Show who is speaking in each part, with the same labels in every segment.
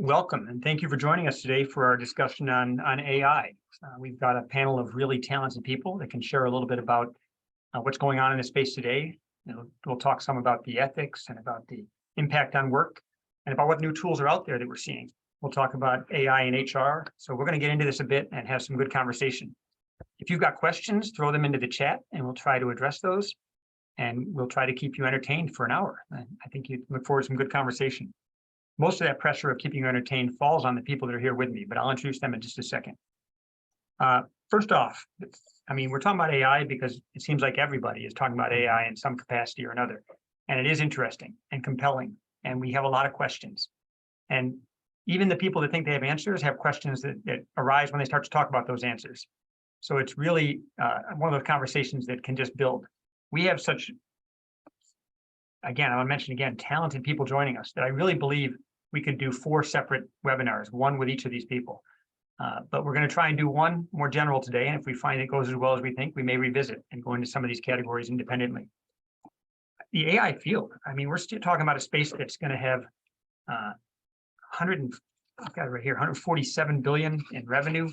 Speaker 1: Welcome, and thank you for joining us today for our discussion on AI. We've got a panel of really talented people that can share a little bit about what's going on in the space today. We'll talk some about the ethics and about the impact on work and about what new tools are out there that we're seeing. We'll talk about AI and HR. So we're going to get into this a bit and have some good conversation. If you've got questions, throw them into the chat and we'll try to address those. And we'll try to keep you entertained for an hour. I think you look forward to some good conversation. Most of that pressure of keeping you entertained falls on the people that are here with me, but I'll introduce them in just a second. First off, we're talking about AI because it seems like everybody is talking about AI in some capacity or another. And it is interesting and compelling. And we have a lot of questions. And even the people that think they have answers have questions that arise when they start to talk about those answers. So it's really one of those conversations that can just build. We have such, again, I want to mention again, talented people joining us that I really believe we could do 4 separate webinars, one with each of these people. But we're going to try and do one more general today. And if we find it goes as well as we think, we may revisit and go into some of these categories independently. The AI field, we're still talking about a space that's going to have I've got it right here, 147 billion in revenue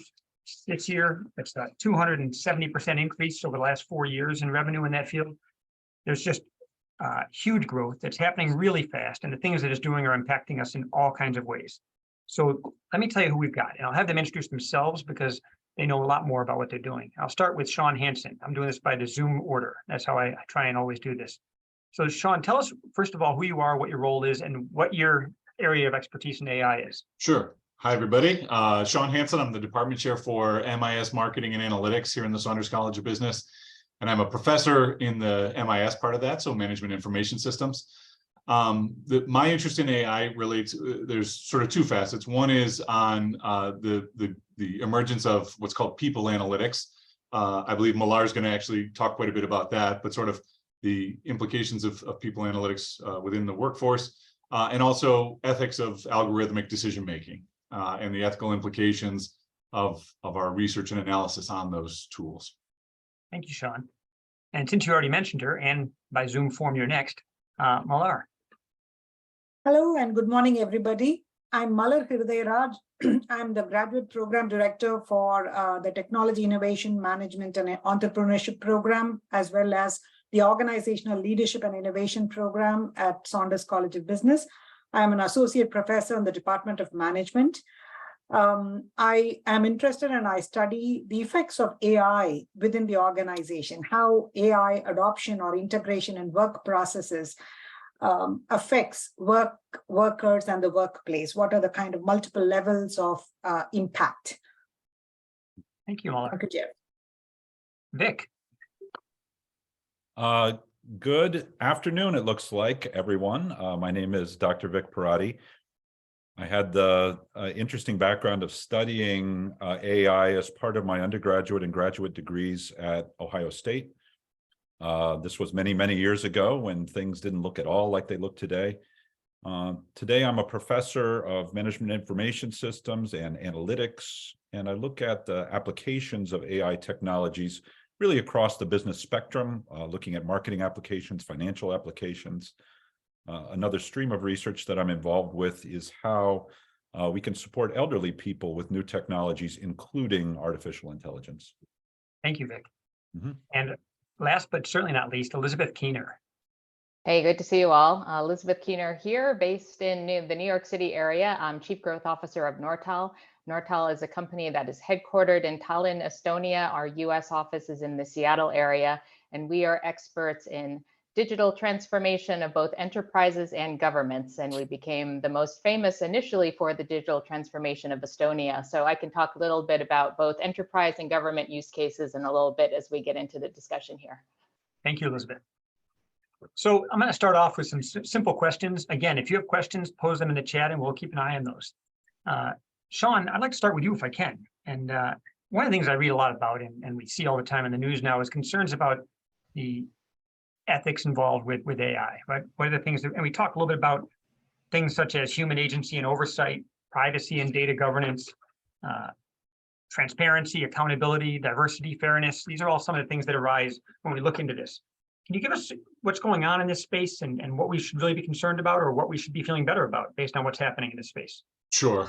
Speaker 1: this year. That's a 270% increase over the last 4 years in revenue in that field. There's just huge growth that's happening really fast, and the things that it's doing are impacting us in all kinds of ways. So let me tell you who we've got, and I'll have them introduce themselves because they know a lot more about what they're doing. I'll start with Sean Hansen. I'm doing this by the Zoom order. That's how I try and always do this. So Sean, tell us, first of all, who you are, what your role is, and what your area of expertise in AI is.
Speaker 2: Sure. Hi, everybody. Sean Hansen. I'm the department chair for MIS Marketing and Analytics here in the Saunders College of Business. And I'm a professor in the MIS part of that, so Management Information Systems. My interest in AI relates, there's sort of 2 facets. One is on the emergence of what's called people analytics. I believe Malar is going to actually talk quite a bit about that, but sort of the implications of people analytics within the workforce, and also ethics of algorithmic decision-making and the ethical implications of our research and analysis on those tools.
Speaker 1: Thank you, Sean. And since you already mentioned her, and by Zoom form you're next, Malar.
Speaker 3: Hello and good morning, everybody. I'm Malar Hirudayaraj. I'm the graduate program director for the Technology Innovation Management and Entrepreneurship program, as well as the Organizational Leadership and Innovation program at Saunders College of Business. I'm an associate professor in the Department of Management. I am interested and I study the effects of AI within the organization, how AI adoption or integration in work processes affects workers and the workplace. What are the kind of multiple levels of impact?
Speaker 1: Thank you, Malar.
Speaker 3: Okay, Jeff.
Speaker 1: Vic.
Speaker 4: Good afternoon, it looks like, everyone. My name is Dr. Vic Perotti. I had the interesting background of studying AI as part of my undergraduate and graduate degrees at Ohio State. This was many, many years ago when things didn't look at all like they look today. Today, I'm a professor of management information systems and analytics, and I look at the applications of AI technologies really across the business spectrum, looking at marketing applications, financial applications. Another stream of research that I'm involved with is how we can support elderly people with new technologies, including artificial intelligence.
Speaker 1: Thank you, Vic. And last but certainly not least, Elizabeth Kiehner.
Speaker 5: Hey, good to see you all. Elizabeth Kiehner here, based in the New York City area. I'm Chief Growth Officer of Nortal. Nortal is a company that is headquartered in Tallinn, Estonia. Our US office is in the Seattle area, and we are experts in digital transformation of both enterprises and governments. And we became the most famous initially for the digital transformation of Estonia. So I can talk a little bit about both enterprise and government use cases in a little bit as we get into the discussion here.
Speaker 1: Thank you, Elizabeth. So I'm going to start off with some simple questions. Again, if you have questions, pose them in the chat and we'll keep an eye on those. Sean, I'd like to start with you if I can. And one of the things I read a lot about and we see all the time in the news now is concerns about the ethics involved with AI, right? What are the things that, and we talk a little bit about things such as human agency and oversight, privacy and data governance, transparency, accountability, diversity, fairness. These are all some of the things that arise when we look into this. Can you give us what's going on in this space and what we should really be concerned about, or what we should be feeling better about based on what's happening in this space?
Speaker 2: Sure.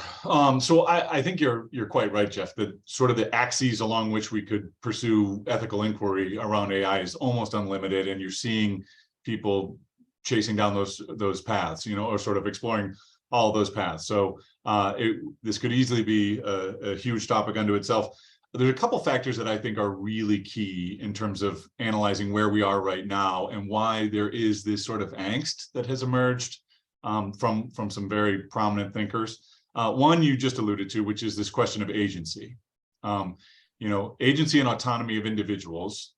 Speaker 2: So I think you're quite right, Jeff, that sort of the axes along which we could pursue ethical inquiry around AI is almost unlimited, and you're seeing people chasing down those paths, or sort of exploring all those paths. So this could easily be a huge topic unto itself. There's a couple factors that I think are really key in terms of analyzing where we are right now and why there is this sort of angst that has emerged from some very prominent thinkers. One you just alluded to, which is this question of agency. Agency and autonomy of individuals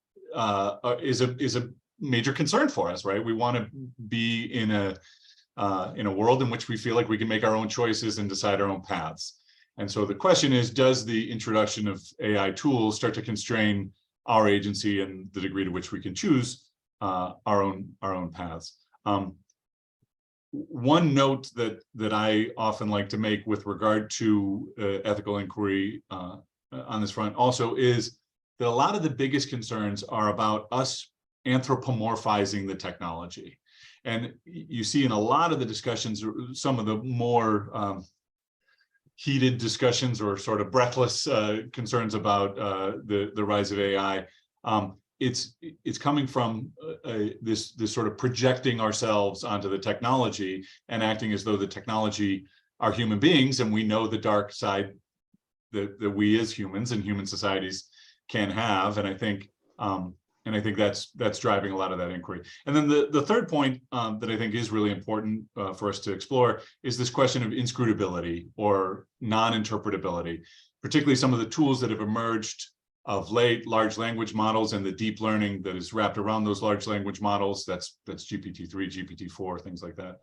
Speaker 2: is a major concern for us, right? We want to be in a world in which we feel like we can make our own choices and decide our own paths. And so the question is, does the introduction of AI tools start to constrain our agency and the degree to which we can choose our own paths? One note that I often like to make with regard to ethical inquiry on this front also is that a lot of the biggest concerns are about us anthropomorphizing the technology. And you see in a lot of the discussions, some of the more heated discussions or sort of breathless concerns about the rise of AI. It's coming from this sort of projecting ourselves onto the technology and acting as though the technology are human beings, and we know the dark side that we as humans and human societies can have. And I think that's driving a lot of that inquiry. And then the third point that I think is really important for us to explore is this question of inscrutability or non-interpretability, particularly some of the tools that have emerged of late, large language models and the deep learning that is wrapped around those large language models. That's GPT-3, GPT-4, things like that.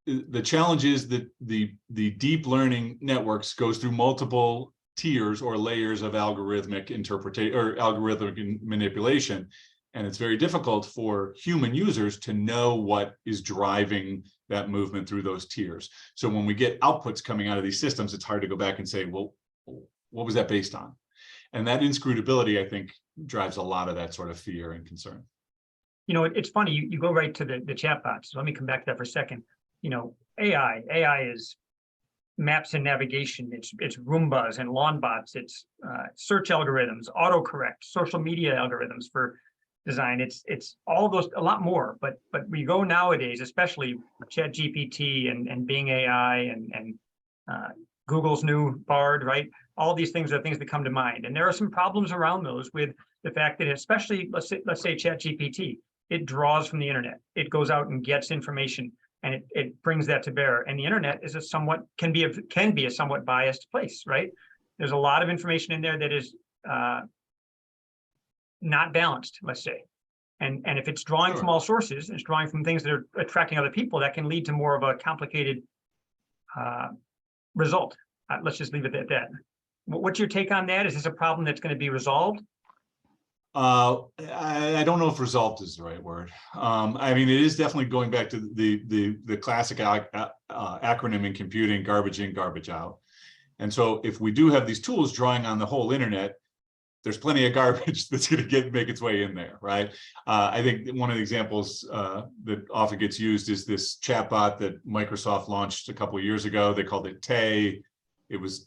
Speaker 2: The challenge is that the deep learning networks goes through multiple tiers or layers of algorithmic interpretation or algorithmic manipulation. And it's very difficult for human users to know what is driving that movement through those tiers. So when we get outputs coming out of these systems, it's hard to go back and say, well, what was that based on? And that inscrutability, I think, drives a lot of that sort of fear and concern.
Speaker 1: It's funny, you go right to the chatbots. So let me come back to that for a second. AI is maps and navigation, it's Roombas and lawn bots, it's search algorithms, autocorrect, social media algorithms for design. It's all those, a lot more. But we go nowadays, especially ChatGPT and Bing AI and Google's new Bard, right? All these things are things that come to mind, and there are some problems around those with the fact that, especially let's say ChatGPT, it draws from the internet, it goes out and gets information, and it brings that to bear. And the internet is can be a somewhat biased place, right? There's a lot of information in there that is not balanced, let's say. And if it's drawing from all sources, and it's drawing from things that are attracting other people, that can lead to more of a complicated result. Let's just leave it at that. What's your take on that? Is this a problem that's going to be resolved?
Speaker 2: I don't know if resolved is the right word. I mean, it is definitely going back to the classic acronym in computing: garbage in, garbage out. And so if we do have these tools drawing on the whole internet, there's plenty of garbage that's going to make its way in there, right? I think one of the examples that often gets used is this chatbot that Microsoft launched a couple of years ago. They called it Tay.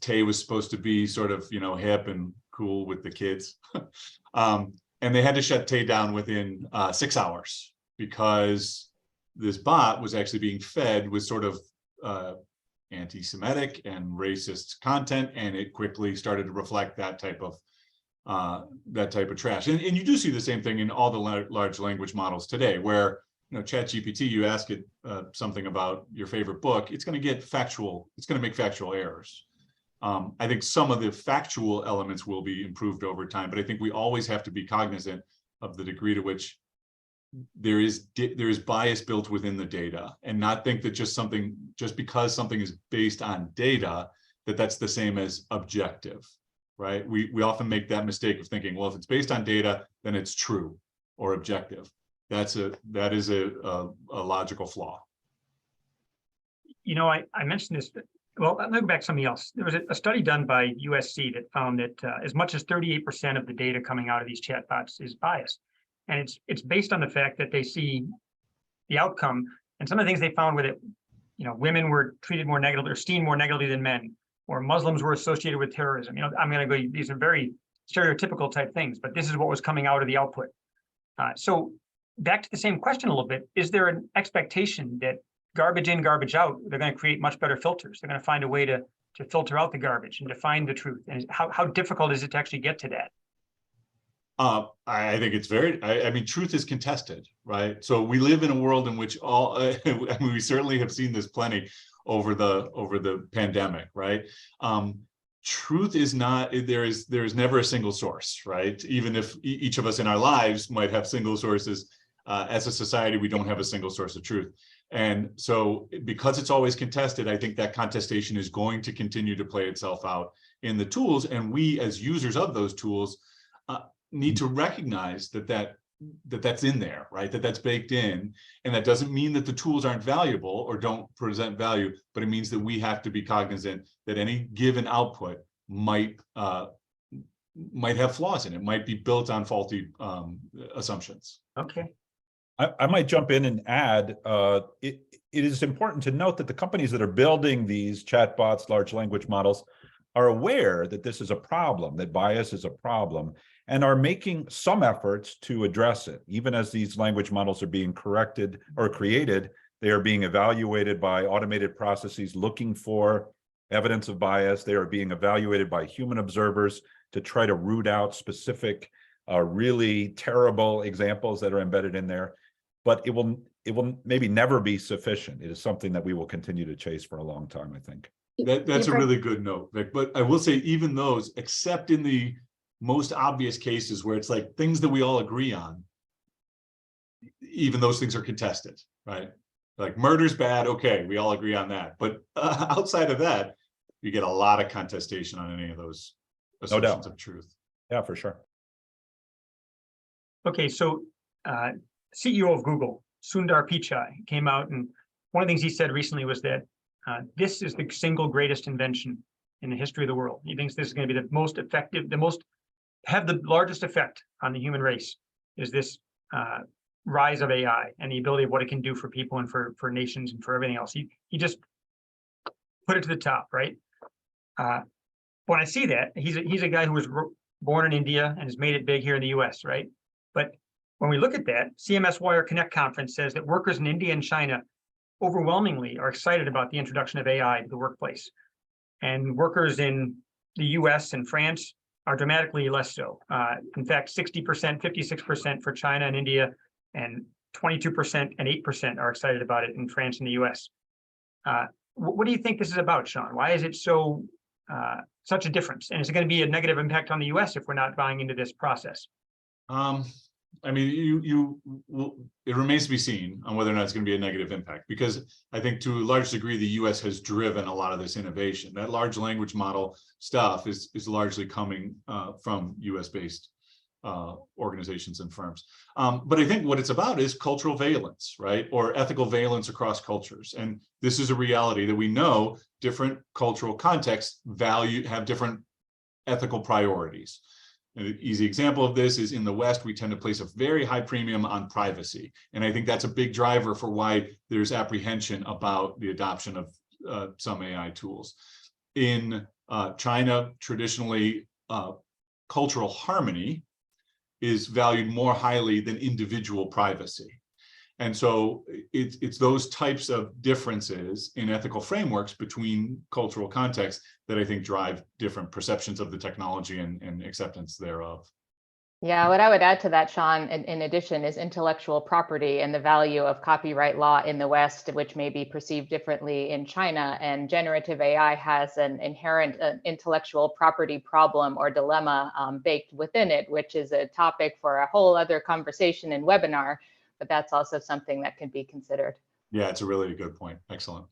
Speaker 2: Tay was supposed to be sort of, hip and cool with the kids. And they had to shut Tay down within 6 hours because this bot was actually being fed with sort of anti-Semitic and racist content, and it quickly started to reflect that type of trash. And you do see the same thing in all the large language models today, where ChatGPT, you ask it something about your favorite book, it's going to get factual. It's going to make factual errors. I think some of the factual elements will be improved over time, but I think we always have to be cognizant of the degree to which there is bias built within the data, and not think that just because something is based on data, that's the same as objective, right? We often make that mistake of thinking, well, if it's based on data, then it's true or objective. That is a logical flaw.
Speaker 1: I mentioned this. Well, let me go back to something else. There was a study done by USC that found that as much as 38% of the data coming out of these chatbots is biased. And it's based on the fact that they see the outcome. And some of the things they found with it, women were treated more negatively or esteemed more negatively than men, or Muslims were associated with terrorism. I'm going to go, these are very stereotypical type things, but this is what was coming out of the output. So back to the same question a little bit, is there an expectation that garbage in, garbage out, they're going to create much better filters? They're going to find a way to filter out the garbage and to find the truth. And how difficult is it to actually get to that?
Speaker 2: I think it's I mean, truth is contested, right? So we live in a world in which we certainly have seen this plenty over the pandemic, right? Truth is not, there is never a single source, right? Even if each of us in our lives might have single sources, as a society, we don't have a single source of truth. And so because it's always contested, I think that contestation is going to continue to play itself out in the tools. And we as users of those tools need to recognize that's in there, right? That's baked in. And that doesn't mean that the tools aren't valuable or don't present value, but it means that we have to be cognizant that any given output might have flaws in it, might be built on faulty assumptions.
Speaker 1: Okay.
Speaker 4: I might jump in and add, it is important to note that the companies that are building these chatbots, large language models, are aware that this is a problem, that bias is a problem, and are making some efforts to address it. Even as these language models are being corrected or created, they are being evaluated by automated processes looking for evidence of bias. They are being evaluated by human observers to try to root out specific, really terrible examples that are embedded in there. But it will maybe never be sufficient. It is something that we will continue to chase for a long time, I think.
Speaker 2: That's a really good note, Vic. But I will say even those, except in the most obvious cases where it's like things that we all agree on, even those things are contested, right? Like murder's bad, okay, we all agree on that. But outside of that, you get a lot of contestation on any of those assumptions of truth.
Speaker 4: Yeah, for sure.
Speaker 1: Okay, so CEO of Google, Sundar Pichai, came out, and one of the things he said recently was that this is the single greatest invention in the history of the world. He thinks this is going to be the most effective, have the largest effect on the human race, is this rise of AI and the ability of what it can do for people and for nations and for everything else. He just put it to the top, right? When I see that, he's a guy who was born in India and has made it big here in the US, right? But when we look at that, CMS Wire Connect conference says that workers in India and China overwhelmingly are excited about the introduction of AI to the workplace. And workers in the US and France are dramatically less so. In fact, 60%, 56% for China and India, and 22% and 8% are excited about it in France and the US. What do you think this is about, Sean? Why is it so such a difference? And is it going to be a negative impact on the US if we're not buying into this process?
Speaker 2: I mean, it remains to be seen on whether or not it's going to be a negative impact, because I think to a large degree, the US has driven a lot of this innovation. That large language model stuff is largely coming from US-based organizations and firms. But I think what it's about is cultural valence, right? Or ethical valence across cultures. And this is a reality that we know different cultural contexts have different ethical priorities. An easy example of this is in the West, we tend to place a very high premium on privacy. And I think that's a big driver for why there's apprehension about the adoption of some AI tools. In China, traditionally, cultural harmony is valued more highly than individual privacy. And so it's those types of differences in ethical frameworks between cultural contexts that I think drive different perceptions of the technology and acceptance thereof.
Speaker 5: Yeah, what I would add to that, Sean, in addition, is intellectual property and the value of copyright law in the West, which may be perceived differently in China. And generative AI has an inherent intellectual property problem or dilemma baked within it, which is a topic for a whole other conversation and webinar. But that's also something that can be considered.
Speaker 2: Yeah, it's a really good point. Excellent.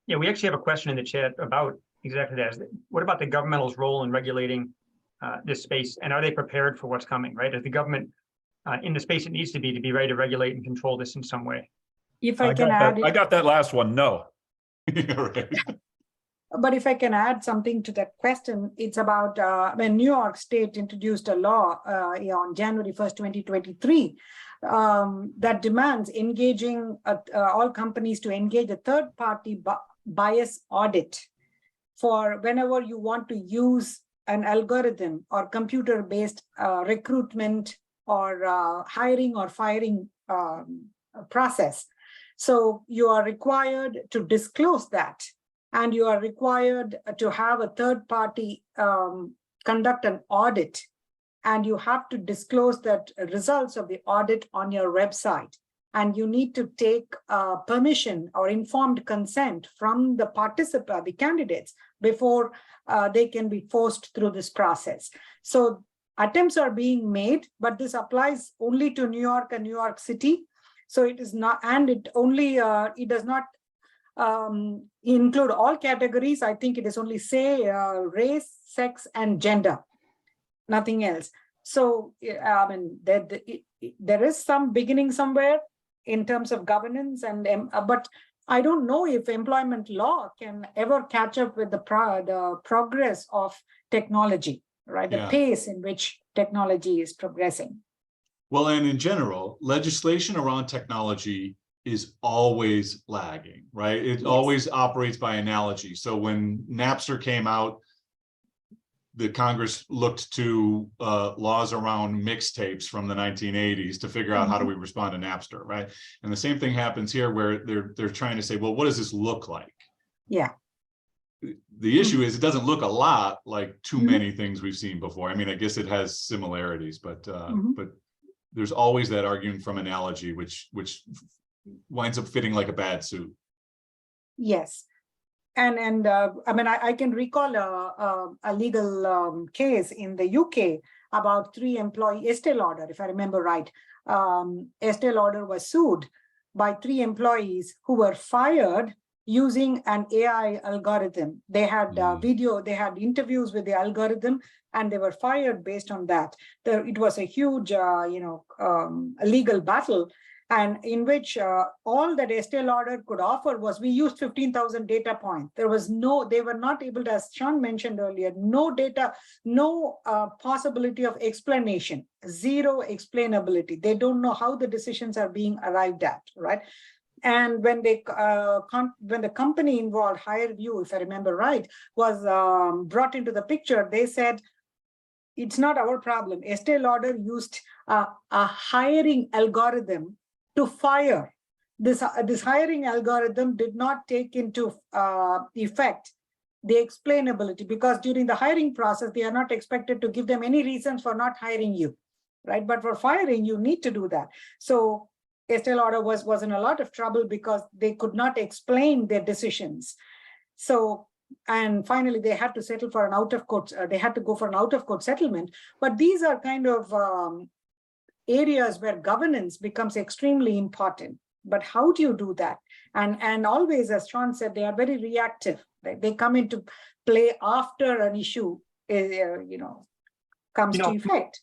Speaker 1: Yeah, we actually have a question in the chat about exactly that. What about the governmental's role in regulating this space, and are they prepared for what's coming, right? Is the government in the space it needs to be ready to regulate and control this in some way?
Speaker 3: If I can add,
Speaker 4: I got that last one. No.
Speaker 2: Right.
Speaker 3: But if I can add something to that question, it's about when New York State introduced a law on January 1st, 2023, that demands engaging all companies to engage a third-party bias audit for whenever you want to use an algorithm or computer-based recruitment or hiring or firing process. So you are required to disclose that, and you are required to have a third party conduct an audit, and you have to disclose that results of the audit on your website. And you need to take permission or informed consent from the participant, the candidates, before they can be forced through this process. So attempts are being made, but this applies only to New York and New York City. So it is not, and it only, it does not include all categories. I think it is only say race, sex, and gender, nothing else. So I mean, there is some beginning somewhere in terms of governance, and but I don't know if employment law can ever catch up with the progress of technology, right? The pace in which technology is progressing.
Speaker 2: Well, and in general, legislation around technology is always lagging, right? It always operates by analogy. So when Napster came out, the Congress looked to laws around mixtapes from the 1980s to figure out how do we respond to Napster, right? And the same thing happens here, where they're trying to say, well, what does this look like?
Speaker 3: Yeah.
Speaker 2: The issue is it doesn't look a lot like too many things we've seen before. I mean, I guess it has similarities, but there's always that argument from analogy, which winds up fitting like a bad suit.
Speaker 3: Yes. And I mean, I can recall a legal case in the UK about 3 employee Estee Lauder, if I remember right. Estee Lauder was sued by 3 employees who were fired using an AI algorithm. They had video, they had interviews with the algorithm, and they were fired based on that. It was a huge, legal battle, and in which all that Estee Lauder could offer was, we used 15,000 data points. There was they were not able to, as Sean mentioned earlier, no data, no possibility of explanation, zero explainability. They don't know how the decisions are being arrived at, right? And when they when the company involved, HireVue, if I remember right, was brought into the picture, they said, it's not our problem. Estee Lauder used a hiring algorithm to fire. This hiring algorithm did not take into effect the explainability, because during the hiring process, they are not expected to give them any reasons for not hiring you, right? But for firing, you need to do that. So Estee Lauder was in a lot of trouble because they could not explain their decisions. So, and finally, they had to settle for an out-of-court, they had to go for an out-of-court settlement. But these are kind of areas where governance becomes extremely important. But how do you do that? And always, as Sean said, they are very reactive. They come into play after an issue, comes to effect.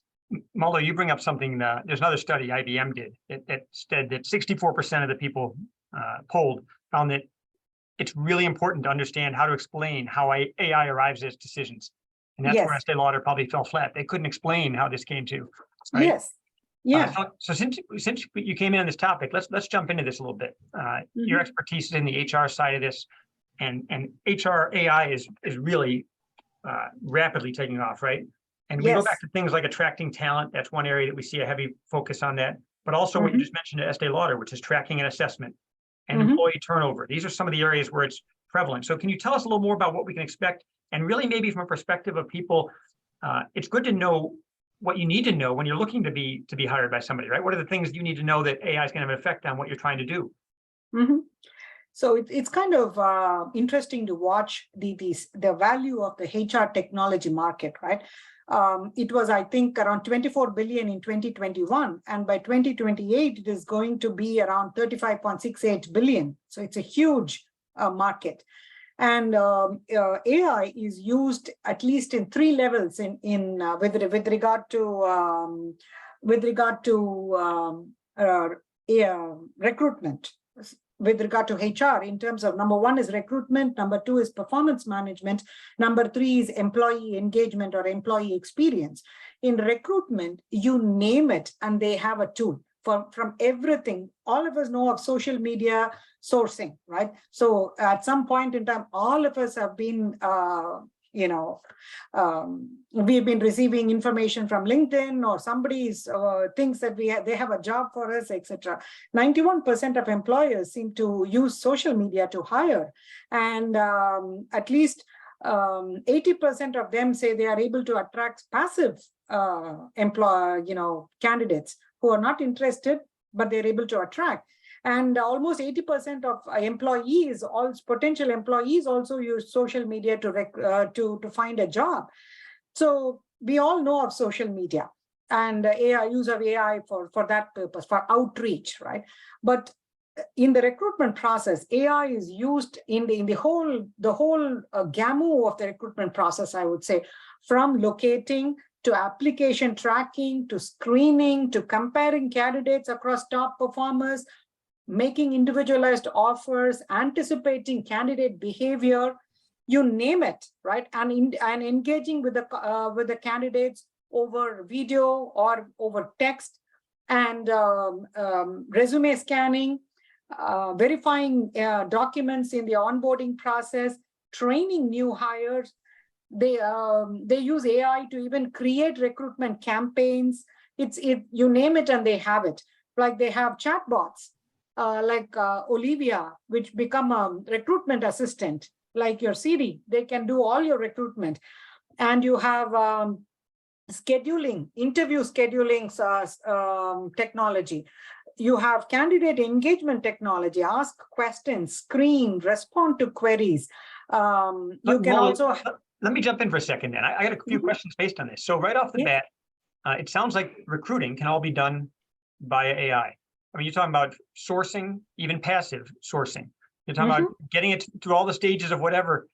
Speaker 1: Malar, you bring up something, there's another study IBM did. It said that 64% of the people polled found that it's really important to understand how to explain how AI arrives at decisions. And that's where Estee Lauder probably fell flat. They couldn't explain how this came to. Right?
Speaker 3: Yes. Yeah.
Speaker 1: So since you came in on this topic, let's jump into this a little bit. Your expertise is in the HR side of this, and HR AI is really rapidly taking off, right? And we go back to things like attracting talent. That's one area that we see a heavy focus on that. But also what you just mentioned at Estee Lauder, which is tracking and assessment and employee turnover. These are some of the areas where it's prevalent. So can you tell us a little more about what we can expect? And really maybe from a perspective of people, it's good to know what you need to know when you're looking to be hired by somebody, right? What are the things you need to know that AI is going to have an effect on what you're trying to do?
Speaker 3: So it's kind of interesting to watch the value of the HR technology market, right? It was, I think, around 24 billion in 2021, and by 2028, it is going to be around 35.68 billion. So it's a huge market. And AI is used at least in 3 levels with regard to recruitment. with regard to HR in terms of number one is recruitment, number two is performance management, number three is employee engagement or employee experience. In recruitment, you name it and they have a tool from everything. All of us know of social media sourcing, right? So at some point in time, all of us have been we've been receiving information from LinkedIn or somebody's thinks that they have a job for us, etc. 91% of employers seem to use social media to hire, and at least 80% of them say they are able to attract passive candidates who are not interested, but they're able to attract. And almost 80% of employees, all potential employees, also use social media to find a job. So we all know of social media and use of AI for that purpose, for outreach, right? But in the recruitment process, AI is used in the whole gamut of the recruitment process, I would say, from locating to application tracking to screening to comparing candidates across top performers, making individualized offers, anticipating candidate behavior, you name it, right? And engaging with the candidates over video or over text, and resume scanning, verifying documents in the onboarding process, training new hires. They use AI to even create recruitment campaigns. You name it and they have it. Like they have chatbots. Like Olivia, which become a recruitment assistant, like your Siri, they can do all your recruitment. And you have interview scheduling technology. You have candidate engagement technology, ask questions, screen, respond to queries. You can also...
Speaker 1: Let me jump in for a second then. I got a few questions based on this. So right off the bat, it sounds like recruiting can all be done via AI. I mean, you're talking about sourcing, even passive sourcing. You're talking about getting it through all the stages of whatever.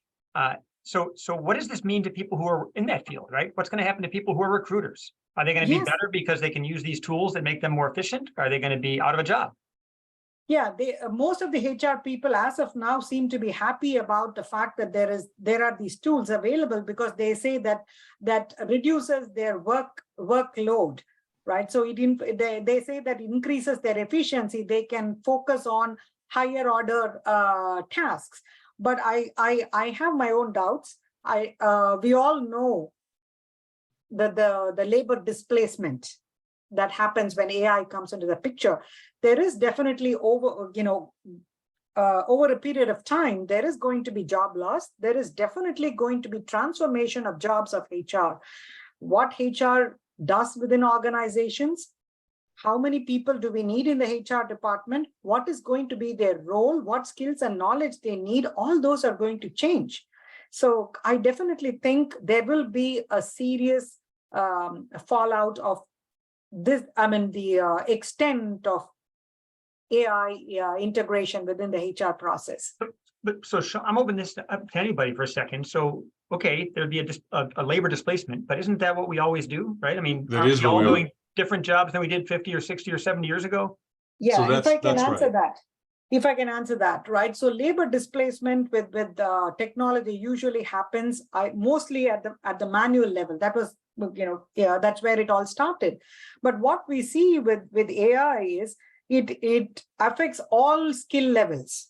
Speaker 1: So what does this mean to people who are in that field, right? What's going to happen to people who are recruiters? Are they going to be better because they can use these tools that make them more efficient? Or are they going to be out of a job?
Speaker 3: Yeah, most of the HR people as of now seem to be happy about the fact that there are these tools available, because they say that reduces their workload. Right, so they say that increases their efficiency. They can focus on higher order tasks. But I have my own doubts. We all know that the labor displacement that happens when AI comes into the picture. There is definitely over a period of time, there is going to be job loss. There is definitely going to be transformation of jobs of HR. What HR does within organizations, how many people do we need in the HR department, what is going to be their role, what skills and knowledge they need, all those are going to change. So I definitely think there will be a serious fallout of this, the extent of AI integration within the HR process.
Speaker 1: But so I'm opening this up to anybody for a second. So, okay, there'd be a labor displacement, but isn't that what we always do, right? I mean,
Speaker 2: that is
Speaker 1: we all doing different jobs than we did 50 or 60 or 70 years ago?
Speaker 3: Yeah,
Speaker 2: so
Speaker 3: if I can answer
Speaker 2: right.
Speaker 3: that. If I can answer that, right? So labor displacement with technology usually happens mostly at the manual level. That was, that's where it all started. But what we see with AI is it affects all skill levels.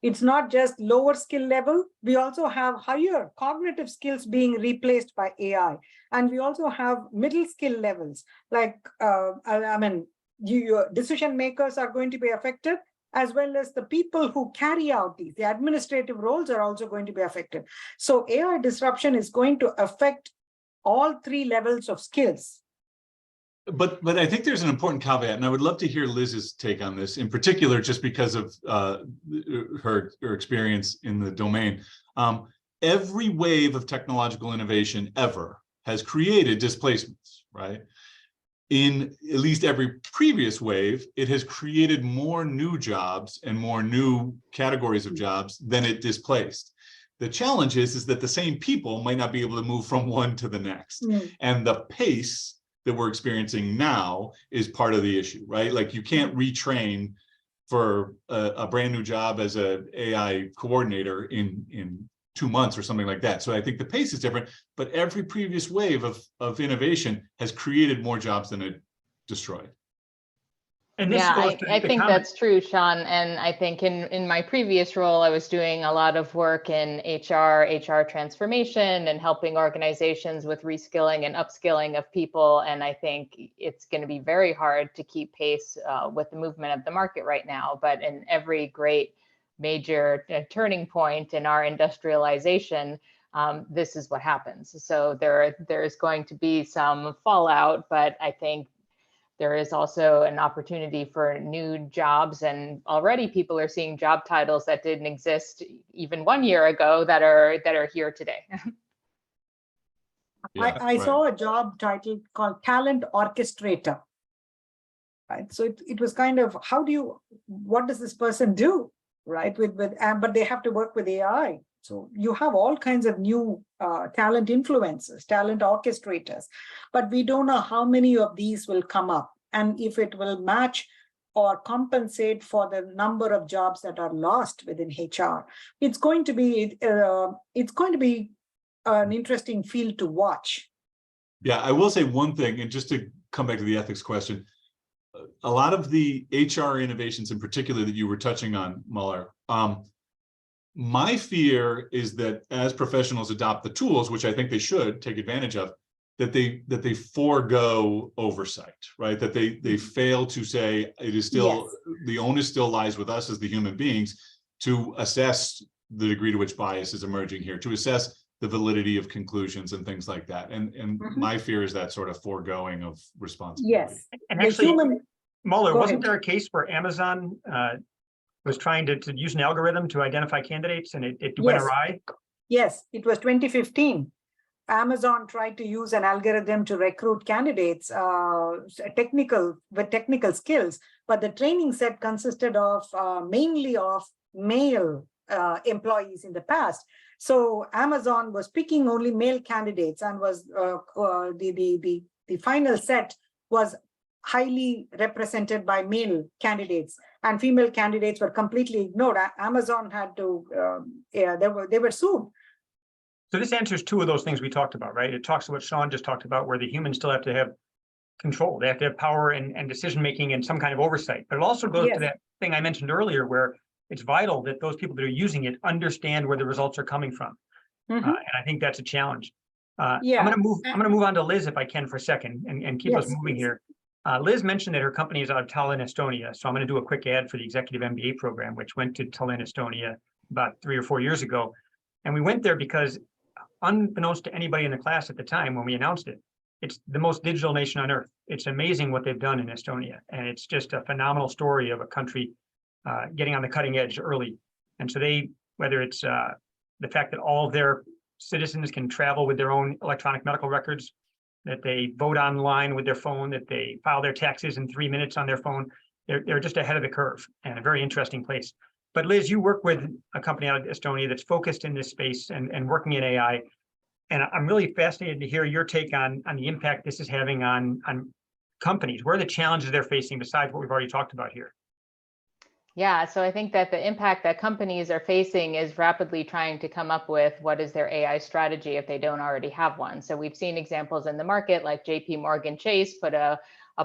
Speaker 3: It's not just lower skill level. We also have higher cognitive skills being replaced by AI. And we also have middle skill levels. Like, your decision makers are going to be affected, as well as the people who carry out the administrative roles are also going to be affected. So AI disruption is going to affect all three levels of skills.
Speaker 2: But I think there's an important caveat, and I would love to hear Liz's take on this, in particular, just because of her experience in the domain. Every wave of technological innovation ever has created displacements, right? In at least every previous wave, it has created more new jobs and more new categories of jobs than it displaced. The challenge is that the same people might not be able to move from one to the next. And the pace that we're experiencing now is part of the issue, right? Like, you can't retrain for a brand new job as a AI coordinator in 2 months or something like that. So I think the pace is different, but every previous wave of innovation has created more jobs than it destroyed.
Speaker 1: And this
Speaker 5: Yeah,
Speaker 1: goes to
Speaker 5: I
Speaker 1: the
Speaker 5: think
Speaker 1: comment.
Speaker 5: that's true, Sean. And I think in my previous role, I was doing a lot of work in HR transformation and helping organizations with reskilling and upskilling of people. And I think it's going to be very hard to keep pace with the movement of the market right now. But in every great major turning point in our industrialization, this is what happens. So there's going to be some fallout, but I think there is also an opportunity for new jobs, and already people are seeing job titles that didn't exist even 1 year ago that are here today.
Speaker 2: Yeah,
Speaker 3: I
Speaker 2: right.
Speaker 3: saw a job title called talent orchestrator. Right. So it was kind of, what does this person do? Right. But they have to work with AI. So you have all kinds of new talent influencers, talent orchestrators, but we don't know how many of these will come up and if it will match or compensate for the number of jobs that are lost within HR. It's going to be an interesting field to watch.
Speaker 2: Yeah, I will say one thing, and just to come back to the ethics question, a lot of the HR innovations in particular that you were touching on, Malar, my fear is that as professionals adopt the tools, which I think they should take advantage of, that they forego oversight, right? That they fail to say it is still, the onus still lies with us as the human beings to assess the degree to which bias is emerging here, to assess the validity of conclusions and things like that. And my fear is that sort of foregoing of responsibility.
Speaker 3: Yes.
Speaker 1: And
Speaker 3: The
Speaker 1: actually,
Speaker 3: human-
Speaker 1: Mueller,
Speaker 3: Go
Speaker 1: wasn't
Speaker 3: ahead.
Speaker 1: there a case where Amazon was trying to use an algorithm to identify candidates and it went
Speaker 3: Yes.
Speaker 1: awry?
Speaker 3: Yes, it was 2015. Amazon tried to use an algorithm to recruit candidates with technical skills, but the training set consisted of mainly of male employees in the past. So Amazon was picking only male candidates, and was the final set was highly represented by male candidates, and female candidates were completely ignored. Amazon had to, they were sued.
Speaker 1: So this answers two of those things we talked about, right? It talks to what Sean just talked about, where the humans still have to have control. They have to have power and decision-making and some kind of oversight. But it also goes to that thing I mentioned earlier, where it's vital that those people that are using it understand where the results are coming from. And I think that's a challenge. I'm going to move on to Liz, if I can, for a second, and keep us moving here. Liz mentioned that her company is out of Tallinn, Estonia. So I'm going to do a quick ad for the Executive MBA program, which went to Tallinn, Estonia about 3 or 4 years ago. And we went there because, unbeknownst to anybody in the class at the time when we announced it, it's the most digital nation on earth. It's amazing what they've done in Estonia. And it's just a phenomenal story of a country getting on the cutting edge early. And so whether it's the fact that all of their citizens can travel with their own electronic medical records, that they vote online with their phone, that they file their taxes in 3 minutes on their phone, they're just ahead of the curve, and a very interesting place. But Liz, you work with a company out of Estonia that's focused in this space and working in AI. And I'm really fascinated to hear your take on the impact this is having on companies. What are the challenges they're facing besides what we've already talked about here?
Speaker 5: Yeah, so I think that the impact that companies are facing is rapidly trying to come up with what is their AI strategy if they don't already have one. So we've seen examples in the market like JP Morgan Chase put a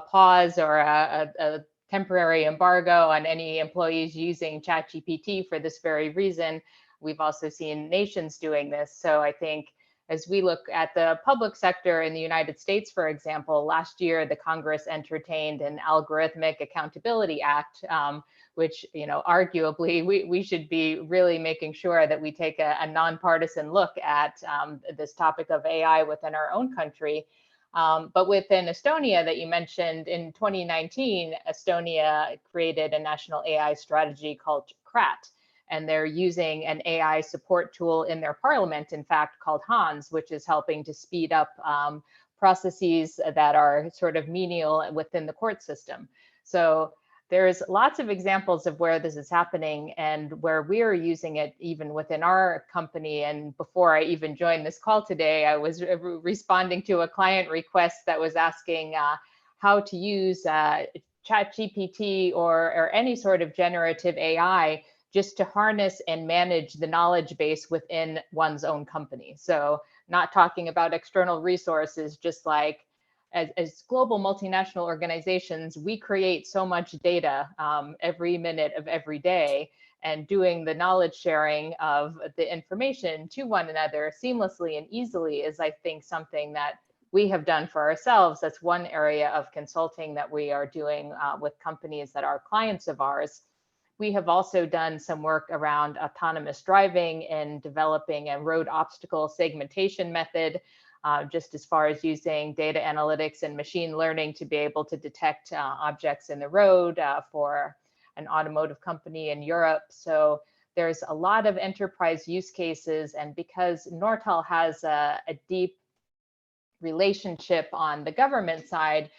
Speaker 5: pause or a temporary embargo on any employees using ChatGPT for this very reason. We've also seen nations doing this. So I think as we look at the public sector in the United States, for example, last year, the Congress entertained an Algorithmic Accountability Act, which, arguably we should be really making sure that we take a nonpartisan look at this topic of AI within our own country. But within Estonia that you mentioned, in 2019, Estonia created a national AI strategy called CRAT. And they're using an AI support tool in their parliament, in fact, called Hansen, which is helping to speed up processes that are sort of menial within the court system. So there's lots of examples of where this is happening and where we're using it even within our company. And before I even joined this call today, I was responding to a client request that was asking how to use ChatGPT or any sort of generative AI just to harness and manage the knowledge base within one's own company. So not talking about external resources, just like as global multinational organizations, we create so much data every minute of every day, and doing the knowledge sharing of the information to one another seamlessly and easily is, I think, something that we have done for ourselves. That's one area of consulting that we are doing with companies that are clients of ours. We have also done some work around autonomous driving and developing a road obstacle segmentation method, just as far as using data analytics and machine learning to be able to detect objects in the road for an automotive company in Europe. So there's a lot of enterprise use cases, and because Nortal has a deep relationship on the government side,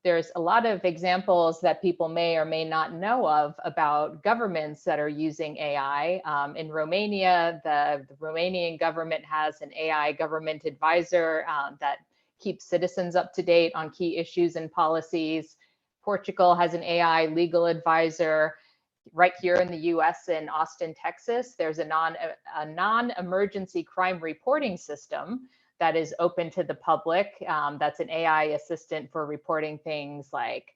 Speaker 5: there's a lot of examples that people may or may not know of about governments that are using AI. In Romania, the Romanian government has an AI government advisor that keeps citizens up to date on key issues and policies. Portugal has an AI legal advisor. Right here in the US in Austin, Texas, there's a non-emergency crime reporting system that is open to the public. That's an AI assistant for reporting things like,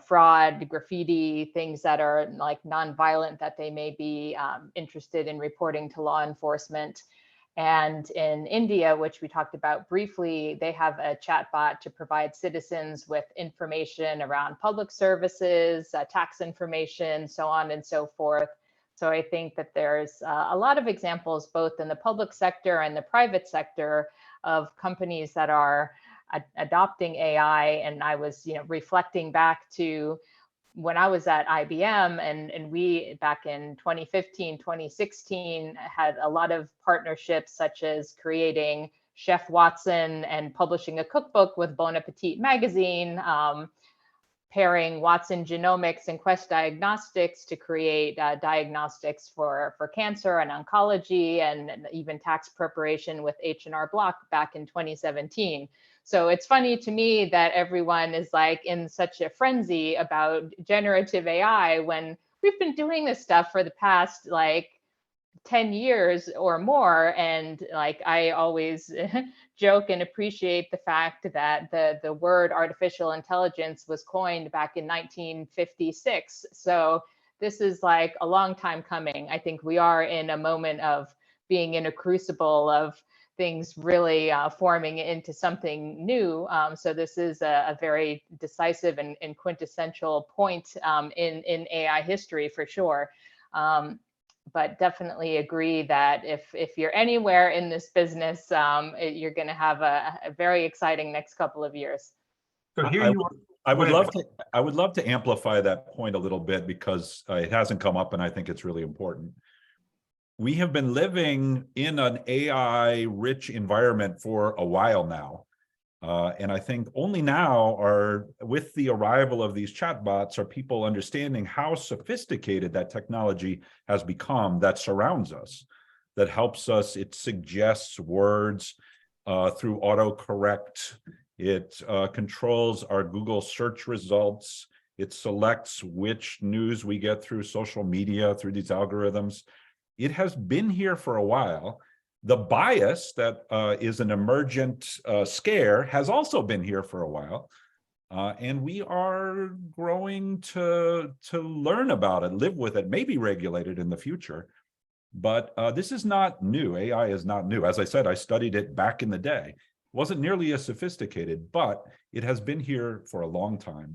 Speaker 5: fraud, graffiti, things that are like nonviolent that they may be interested in reporting to law enforcement. And in India, which we talked about briefly, they have a chatbot to provide citizens with information around public services, tax information, so on and so forth. So I think that there's a lot of examples, both in the public sector and the private sector, of companies that are adopting AI. And I was, reflecting back to when I was at IBM, and we back in 2015, 2016 had a lot of partnerships, such as creating Chef Watson and publishing a cookbook with Bon Appetit magazine, pairing Watson Genomics and Quest Diagnostics to create diagnostics for cancer and oncology, and even tax preparation with H&R Block back in 2017. So it's funny to me that everyone is like in such a frenzy about generative AI when we've been doing this stuff for the past like 10 years or more. And like I always joke and appreciate the fact that the word artificial intelligence was coined back in 1956. So this is like a long time coming. I think we are in a moment of being in a crucible of things really forming into something new. So this is a very decisive and quintessential point in AI history for sure. But definitely agree that if you're anywhere in this business, you're going to have a very exciting next couple of years.
Speaker 1: So here you are.
Speaker 4: I would love to amplify that point a little bit, because it hasn't come up and I think it's really important. We have been living in an AI-rich environment for a while now. And I think only now with the arrival of these chatbots, are people understanding how sophisticated that technology has become that surrounds us, that helps us. It suggests words through autocorrect. It controls our Google search results. It selects which news we get through social media, through these algorithms. It has been here for a while. The bias that is an emergent scare has also been here for a while. And we are growing to learn about it, live with it, maybe regulate it in the future. But this is not new. AI is not new. As I said, I studied it back in the day. It wasn't nearly as sophisticated, but it has been here for a long time.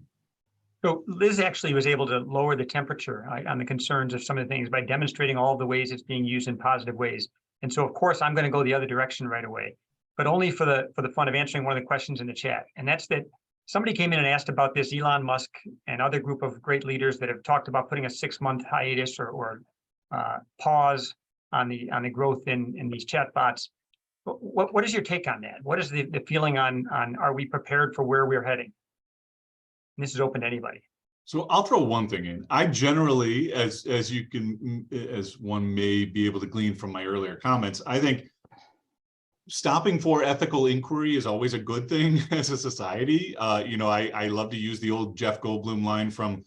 Speaker 1: So Liz actually was able to lower the temperature on the concerns of some of the things by demonstrating all the ways it's being used in positive ways. And so, of course, I'm going to go the other direction right away, but only for the fun of answering one of the questions in the chat. And that's that somebody came in and asked about this. Elon Musk and other group of great leaders that have talked about putting a 6-month hiatus or pause on the growth in these chatbots. What is your take on that? What is the feeling on are we prepared for where we're heading? And this is open to anybody.
Speaker 2: So I'll throw one thing in. I generally, as one may be able to glean from my earlier comments, I think stopping for ethical inquiry is always a good thing as a society. I love to use the old Jeff Goldblum line from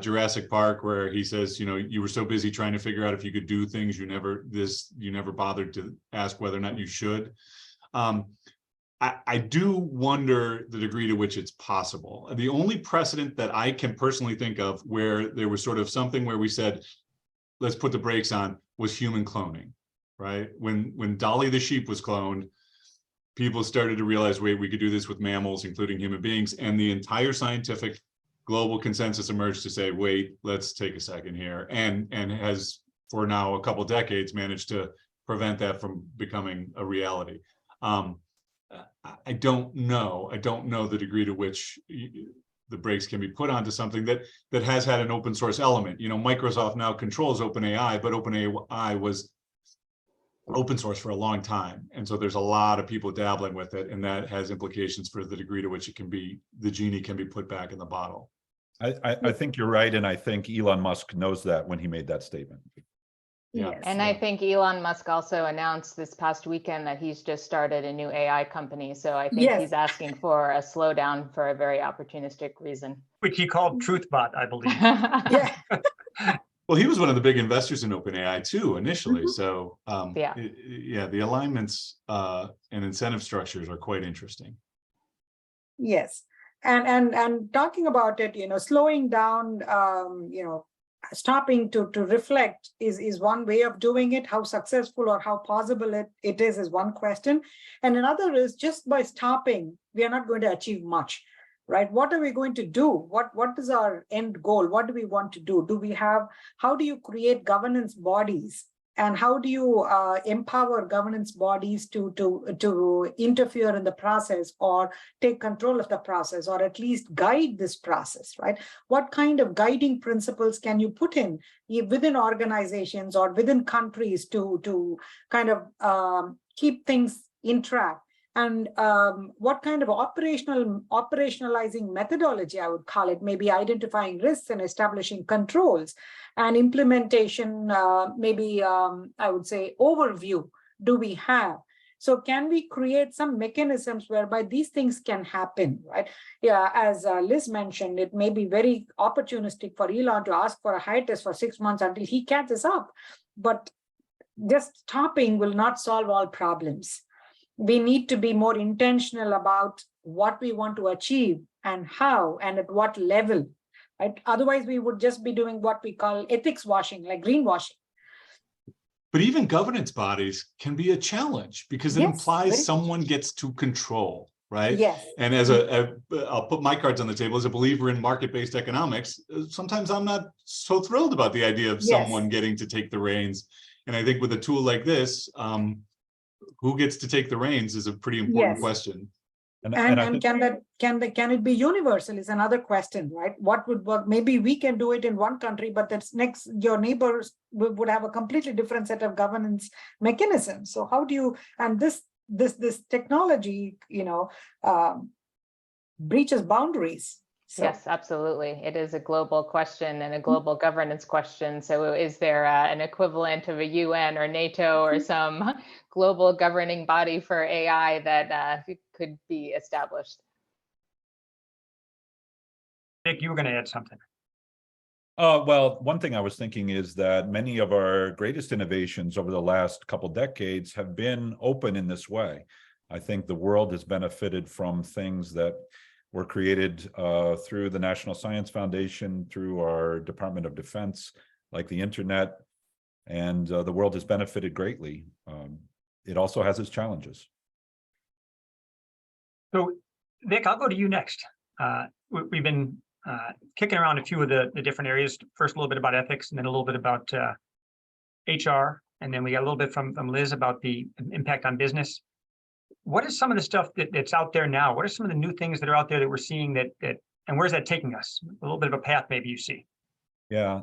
Speaker 2: Jurassic Park, where he says, you were so busy trying to figure out if you could do things, you never bothered to ask whether or not you should. I do wonder the degree to which it's possible. The only precedent that I can personally think of where there was sort of something where we said, let's put the brakes on, was human cloning, right? When Dolly the sheep was cloned, people started to realize, wait, we could do this with mammals, including human beings, and the entire scientific global consensus emerged to say, wait, let's take a second here, and has for now a couple decades managed to prevent that from becoming a reality. I don't know the degree to which the brakes can be put onto something that has had an open source element. Microsoft now controls OpenAI, but OpenAI was open source for a long time. And so there's a lot of people dabbling with it, and that has implications for the degree to which the genie can be put back in the bottle.
Speaker 4: I think you're right. And I think Elon Musk knows that when he made that statement.
Speaker 2: Yeah.
Speaker 3: Yes.
Speaker 5: And I think Elon Musk also announced this past weekend that he's just started a new AI company. So I think
Speaker 3: Yes.
Speaker 5: he's asking for a slowdown for a very opportunistic reason.
Speaker 1: Which he called TruthBot, I believe.
Speaker 3: Yeah.
Speaker 2: Well, he was one of the big investors in OpenAI too, initially.
Speaker 3: Mhm.
Speaker 2: So
Speaker 5: Yeah.
Speaker 2: the alignments and incentive structures are quite interesting.
Speaker 3: Yes. And talking about it, slowing down, stopping to reflect is one way of doing it. How successful or how possible it is one question. And another is, just by stopping, we are not going to achieve much, right? What are we going to do? What is our end goal? What do we want to do? How do you create governance bodies? And how do you empower governance bodies to interfere in the process or take control of the process, or at least guide this process, right? What kind of guiding principles can you put in within organizations or within countries to kind of keep things in track? And what kind of operationalizing methodology, I would call it, maybe identifying risks and establishing controls, and implementation, maybe I would say overview, do we have? So can we create some mechanisms whereby these things can happen, right? Yeah, as Liz mentioned, it may be very opportunistic for Elon to ask for a hiatus for 6 months until he catches up. But just stopping will not solve all problems. We need to be more intentional about what we want to achieve and how and at what level, right? Otherwise, we would just be doing what we call ethics washing, like greenwashing.
Speaker 2: But even governance bodies can be a challenge because it
Speaker 3: Yes,
Speaker 2: implies
Speaker 3: very-
Speaker 2: someone gets to control, right?
Speaker 3: Yes.
Speaker 2: And as I'll put my cards on the table, as a believer in market-based economics, sometimes I'm not so thrilled about the idea of
Speaker 3: Yes.
Speaker 2: someone getting to take the reins. And I think with a tool like this, who gets to take the reins is a pretty important
Speaker 3: Yes.
Speaker 2: question.
Speaker 4: And
Speaker 3: And
Speaker 4: I think
Speaker 3: can it be universal is another question, right? What would work? Maybe we can do it in one country, but that's next, your neighbors would have a completely different set of governance mechanisms. So how do you, and this technology, breaches boundaries. So,
Speaker 5: Yes, absolutely. It is a global question and a global governance question. So is there an equivalent of a UN or NATO or some global governing body for AI that could be established?
Speaker 1: Nick, you were going to add something.
Speaker 4: well, one thing I was thinking is that many of our greatest innovations over the last couple decades have been open in this way. I think the world has benefited from things that were created through the National Science Foundation, through our Department of Defense, like the internet, and the world has benefited greatly. It also has its challenges.
Speaker 1: So, Vic, I'll go to you next. We've been kicking around a few of the different areas. First, a little bit about ethics, and then a little bit about HR, and then we got a little bit from Liz about the impact on business. What is some of the stuff that's out there now? What are some of the new things that are out there that we're seeing that and where's that taking us? A little bit of a path maybe you see.
Speaker 4: Yeah,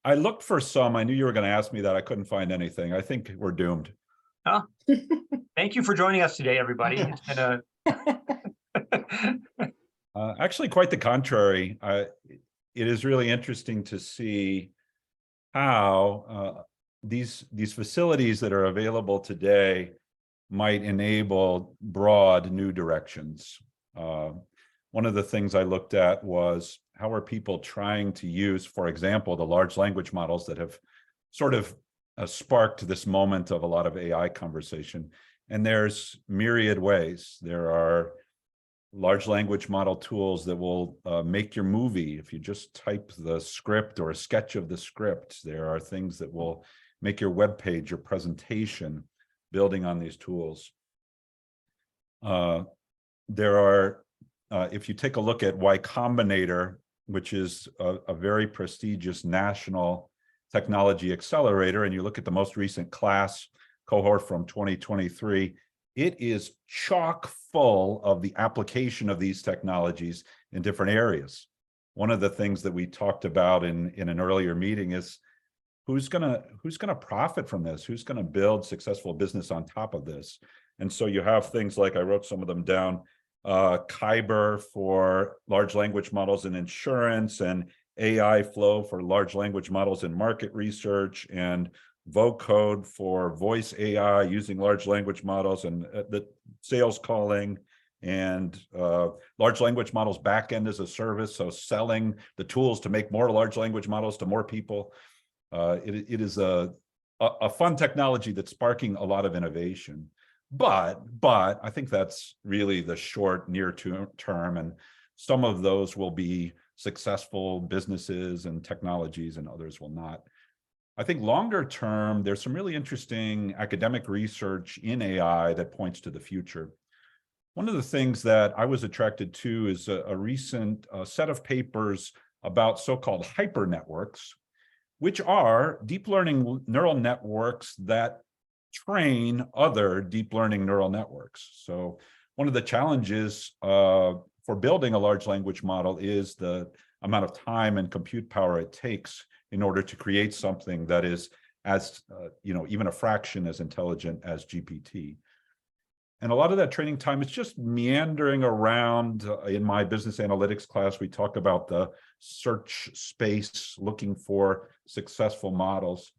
Speaker 4: I looked for some. I knew you were going to ask me that. I couldn't find anything. I think we're doomed.
Speaker 1: Oh, thank you for joining us today, everybody. It's been a
Speaker 4: Actually, quite the contrary. It is really interesting to see how these facilities that are available today might enable broad new directions. One of the things I looked at was how are people trying to use, for example, the large language models that have sort of sparked this moment of a lot of AI conversation. And there's myriad ways. There are large language model tools that will make your movie if you just type the script or a sketch of the script. There are things that will make your web page, your presentation, building on these tools. There are, if you take a look at Y Combinator, which is a very prestigious national technology accelerator, and you look at the most recent class cohort from 2023, it is chock full of the application of these technologies in different areas. One of the things that we talked about in an earlier meeting is who's gonna profit from this? Who's gonna build successful business on top of this? And so you have things like, I wrote some of them down, Kyber for large language models in insurance, and AI Flow for large language models in market research, and Vocode for voice AI using large language models and the sales calling, and large language models backend as a service, so selling the tools to make more large language models to more people. It is a fun technology that's sparking a lot of innovation. But I think that's really the short, near term, and some of those will be successful businesses and technologies, and others will not. I think longer term, there's some really interesting academic research in AI that points to the future. One of the things that I was attracted to is a recent set of papers about so-called hyper networks, which are deep learning neural networks that train other deep learning neural networks. So one of the challenges for building a large language model is the amount of time and compute power it takes in order to create something that is as, even a fraction as intelligent as GPT. And a lot of that training time is just meandering around. In my business analytics class, we talk about the search space, looking for successful models.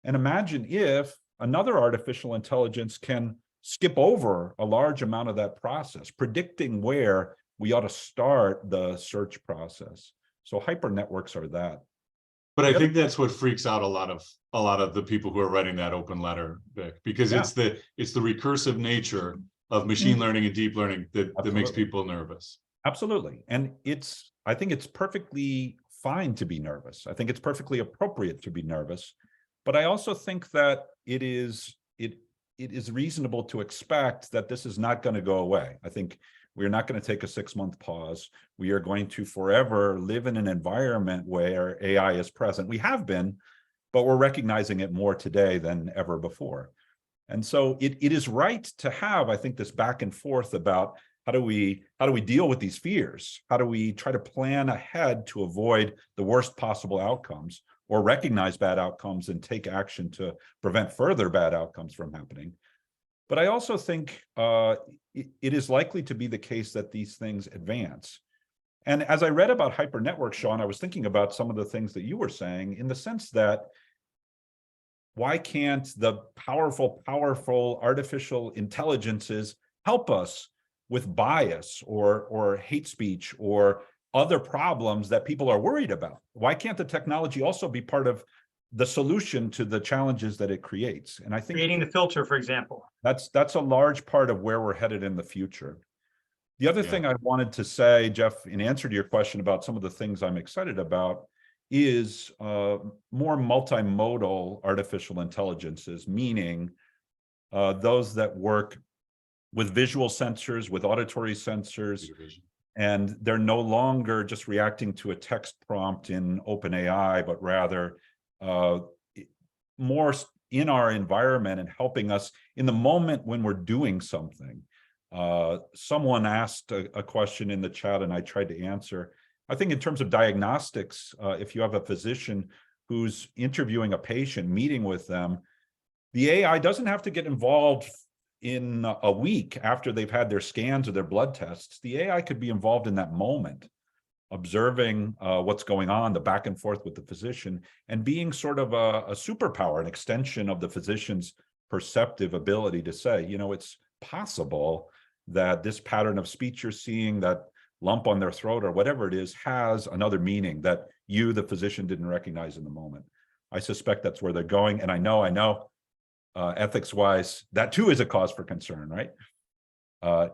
Speaker 4: And imagine if another artificial intelligence can skip over a large amount of that process, predicting where we ought to start the search process. So hyper networks are that.
Speaker 2: But I think that's what freaks out a lot of the people who are writing that open letter, Vic, because it's the recursive nature of machine learning and deep learning that makes people nervous.
Speaker 4: Absolutely. And I think it's perfectly fine to be nervous. I think it's perfectly appropriate to be nervous. But I also think that it is reasonable to expect that this is not going to go away. I think we're not going to take a 6-month pause. We are going to forever live in an environment where AI is present. We have been, but we're recognizing it more today than ever before. And so it is right to have, I think, this back and forth about how do we deal with these fears? How do we try to plan ahead to avoid the worst possible outcomes, or recognize bad outcomes and take action to prevent further bad outcomes from happening? But I also think it is likely to be the case that these things advance. And as I read about hyper networks, Sean, I was thinking about some of the things that you were saying, in the sense that why can't the powerful artificial intelligences help us with bias or hate speech or other problems that people are worried about? Why can't the technology also be part of the solution to the challenges that it creates? And I think
Speaker 1: creating the filter, for example.
Speaker 4: That's a large part of where we're headed in the future. The other thing I wanted to say, Jeff, in answer to your question about some of the things I'm excited about, is more multimodal artificial intelligences, meaning those that work with visual sensors, with auditory sensors, and they're no longer just reacting to a text prompt in OpenAI, but rather more in our environment and helping us in the moment when we're doing something. Someone asked a question in the chat and I tried to answer. I think in terms of diagnostics, if you have a physician who's interviewing a patient, meeting with them, the AI doesn't have to get involved in a week after they've had their scans or their blood tests. The AI could be involved in that moment, observing what's going on, the back and forth with the physician, and being sort of a superpower, an extension of the physician's perceptive ability to say, it's possible that this pattern of speech you're seeing, that lump on their throat or whatever it is, has another meaning that you, the physician, didn't recognize in the moment. I suspect that's where they're going. And I know, ethics-wise, that too is a cause for concern, right?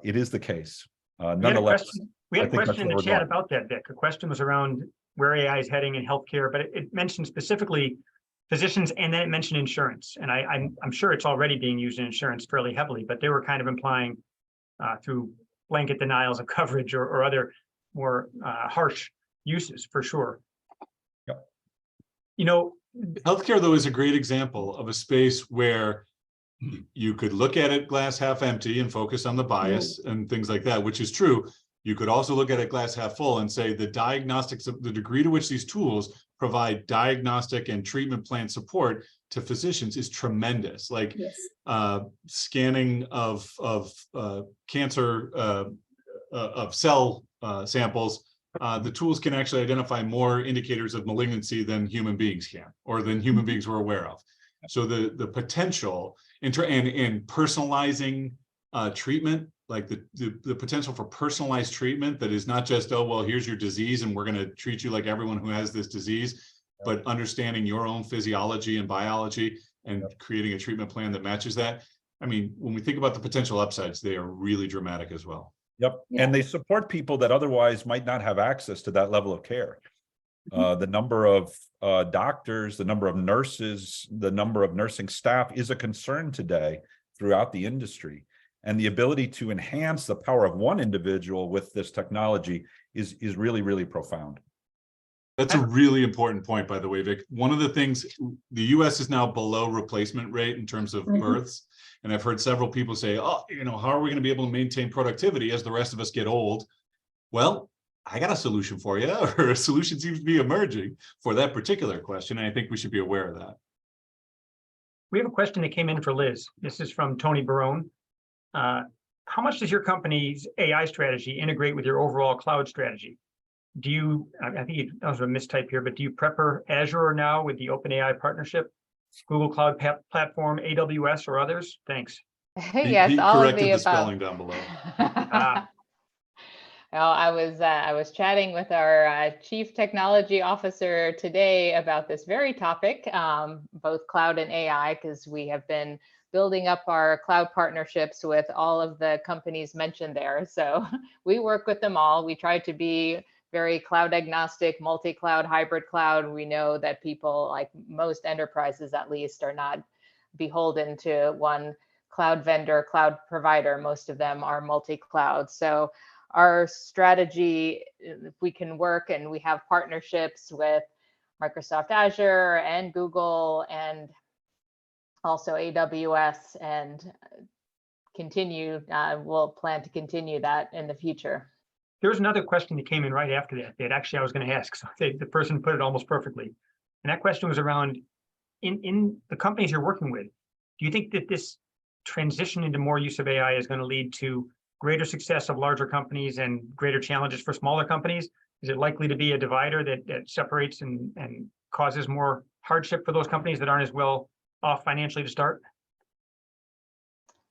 Speaker 4: It is the case. Nonetheless,
Speaker 1: we had a
Speaker 4: I think
Speaker 1: question in
Speaker 4: that's
Speaker 1: the
Speaker 4: where we're
Speaker 1: chat about that, Vic. A question was around where AI is heading in healthcare, but it mentioned specifically physicians, and then it mentioned insurance. And I'm sure it's already being used in insurance fairly heavily, but they were kind of implying through blanket denials of coverage or other more harsh uses for sure.
Speaker 4: Yep.
Speaker 2: Healthcare, though, is a great example of a space where you could look at it glass half empty and focus on the bias and things like that, which is true. You could also look at it glass half full and say the diagnostics, the degree to which these tools provide diagnostic and treatment plan support to physicians is tremendous. Like scanning of cancer of cell samples, the tools can actually identify more indicators of malignancy than human beings can, or than human beings were aware of. So the potential and personalizing treatment, like the potential for personalized treatment that is not just, oh, well, here's your disease and we're going to treat you like everyone who has this disease, but understanding your own physiology and biology and creating a treatment plan that matches that. I mean, when we think about the potential upsides, they are really dramatic as well.
Speaker 4: Yep. Yeah. And they support people that otherwise might not have access to that level of care. The number of doctors, the number of nurses, the number of nursing staff is a concern today throughout the industry. And the ability to enhance the power of one individual with this technology is really, really profound.
Speaker 2: That's a really important point, by the way, Vic. One of the things, the US is now below replacement rate in terms of births. And I've heard several people say, oh, how are we going to be able to maintain productivity as the rest of us get old? Well, I got a solution for you, or a solution seems to be emerging for that particular question. And I think we should be aware of that.
Speaker 1: We have a question that came in for Liz. This is from Tony Barone. How much does your company's AI strategy integrate with your overall cloud strategy? Do you, I think that was a mistype here, but do you prepare Azure now with the OpenAI partnership, Google Cloud Platform, AWS, or others? Thanks.
Speaker 5: Yes, all of the above.
Speaker 2: Spelling down below.
Speaker 5: Well, I was chatting with our Chief Technology Officer today about this very topic, both cloud and AI, because we have been building up our cloud partnerships with all of the companies mentioned there. So we work with them all. We try to be very cloud agnostic, multi-cloud, hybrid cloud. We know that people, like most enterprises at least, are not beholden to one cloud vendor, cloud provider. Most of them are multi-cloud. So our strategy, if we can work and we have partnerships with Microsoft Azure and Google and also AWS, and we'll plan to continue that in the future.
Speaker 1: There's another question that came in right after that actually I was going to ask. So the person put it almost perfectly. And that question was around, in the companies you're working with, do you think that this transition into more use of AI is going to lead to greater success of larger companies and greater challenges for smaller companies? Is it likely to be a divider that separates and causes more hardship for those companies that aren't as well off financially to start?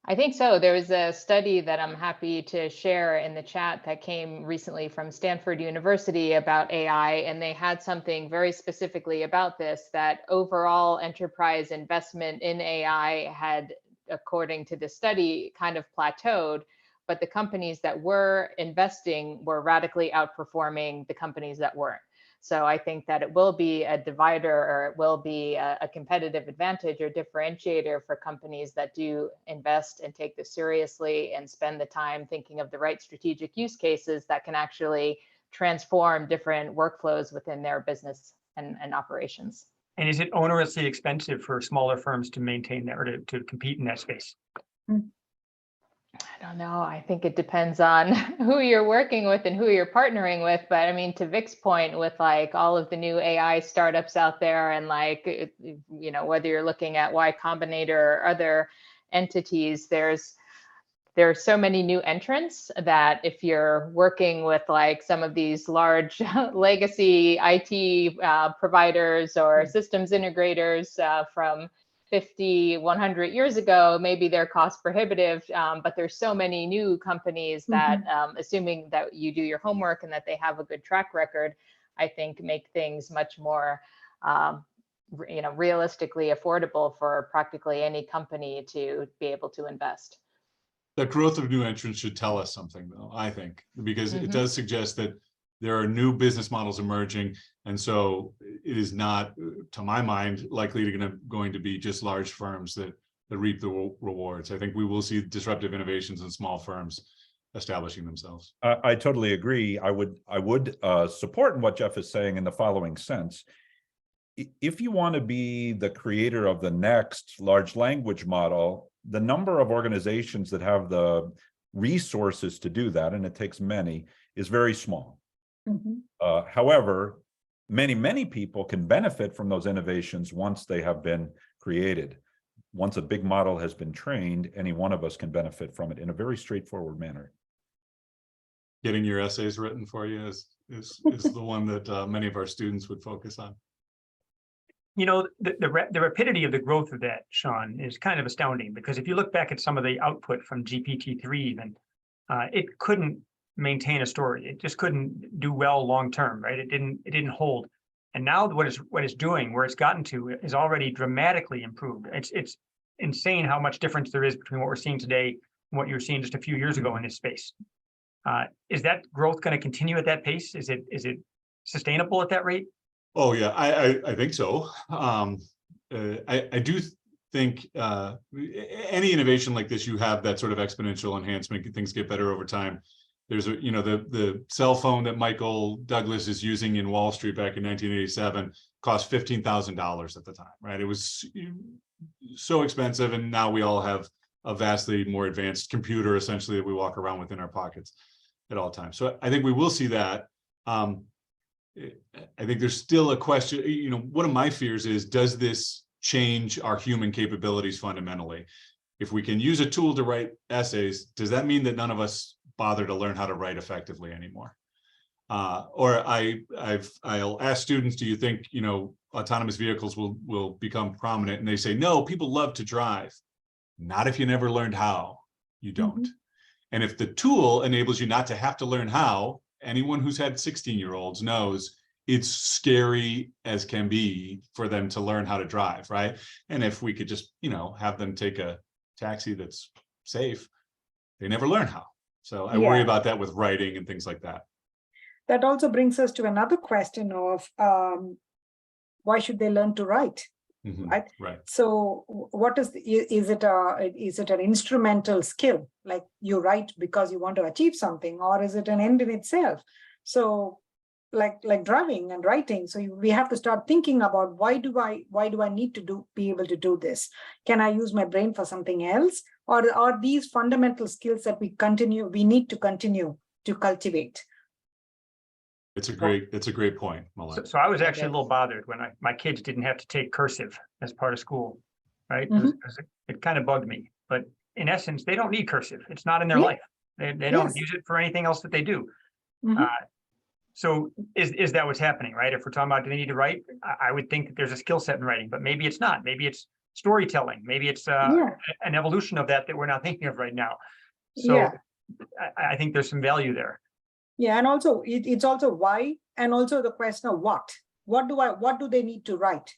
Speaker 5: I think so. There was a study that I'm happy to share in the chat that came recently from Stanford University about AI, and they had something very specifically about this, that overall enterprise investment in AI had, according to the study, kind of plateaued, but the companies that were investing were radically outperforming the companies that weren't. So I think that it will be a divider, or it will be a competitive advantage or differentiator for companies that do invest and take this seriously and spend the time thinking of the right strategic use cases that can actually transform different workflows within their business and operations.
Speaker 1: And is it onerously expensive for smaller firms to maintain that, or to compete in that space?
Speaker 5: I don't know. I think it depends on who you're working with and who you're partnering with. But I mean, to Vic's point, with like all of the new AI startups out there, and like, whether you're looking at Y Combinator or other entities, there's so many new entrants that if you're working with like some of these large legacy IT providers or systems integrators from 50, 100 years ago, maybe they're cost prohibitive, but there's so many new companies that, assuming that you do your homework and that they have a good track record, I think make things much more, realistically affordable for practically any company to be able to invest.
Speaker 2: The growth of new entrants should tell us something, though, I think, because it does suggest that there are new business models emerging. And so it is not, to my mind, likely going to be just large firms that reap the rewards. I think we will see disruptive innovations in small firms establishing themselves.
Speaker 4: I totally agree. I would support what Jeff is saying in the following sense. If you want to be the creator of the next large language model, the number of organizations that have the resources to do that, and it takes many, is very small. However, many people can benefit from those innovations once they have been created. Once a big model has been trained, any one of us can benefit from it in a very straightforward manner.
Speaker 2: Getting your essays written for you is the one that many of our students would focus on.
Speaker 1: The rapidity of the growth of that, Sean, is kind of astounding, because if you look back at some of the output from GPT-3 even, it couldn't maintain a story. It just couldn't do well long term, right? It didn't hold. And now what it's doing, where it's gotten to, is already dramatically improved. It's insane how much difference there is between what we're seeing today and what you were seeing just a few years ago in this space. Is that growth going to continue at that pace? Is it sustainable at that rate?
Speaker 2: Oh yeah, I think so. I do think any innovation like this, you have that sort of exponential enhancement. Things get better over time. There's the cell phone that Michael Douglas is using in Wall Street back in 1987 cost $15,000 at the time, right? It was so expensive, and now we all have a vastly more advanced computer essentially that we walk around with in our pockets at all times. So I think we will see that. I think there's still a question, one of my fears is, does this change our human capabilities fundamentally? If we can use a tool to write essays, does that mean that none of us bother to learn how to write effectively anymore? Or I'll ask students, do you think, autonomous vehicles will become prominent? And they say, no, people love to drive. Not if you never learned how. You don't. And if the tool enables you not to have to learn how, anyone who's had 16-year-olds knows it's scary as can be for them to learn how to drive, right? And if we could just, have them take a taxi that's safe, they never learn how. So I worry about that with writing and things like that.
Speaker 3: That also brings us to another question of why should they learn to write? Right. So what is it an instrumental skill, like you write because you want to achieve something, or is it an end in itself? So like driving and writing, so we have to start thinking about why do I need to be able to do this? Can I use my brain for something else, or are these fundamental skills that we need to continue to cultivate?
Speaker 2: It's a great point, Malar.
Speaker 1: So I was actually a little bothered when my kids didn't have to take cursive as part of school, right? It kind of bugged me. But in essence, they don't need cursive. It's not in their life. They don't use it for anything else that they do. So is that what's happening, right? If we're talking about do they need to write, I would think that there's a skill set in writing, but maybe it's not. Maybe it's storytelling. Maybe it's an evolution of that we're not thinking of right now. So I think there's some value there.
Speaker 3: Yeah, and also it's also why, and also the question of what do they need to write,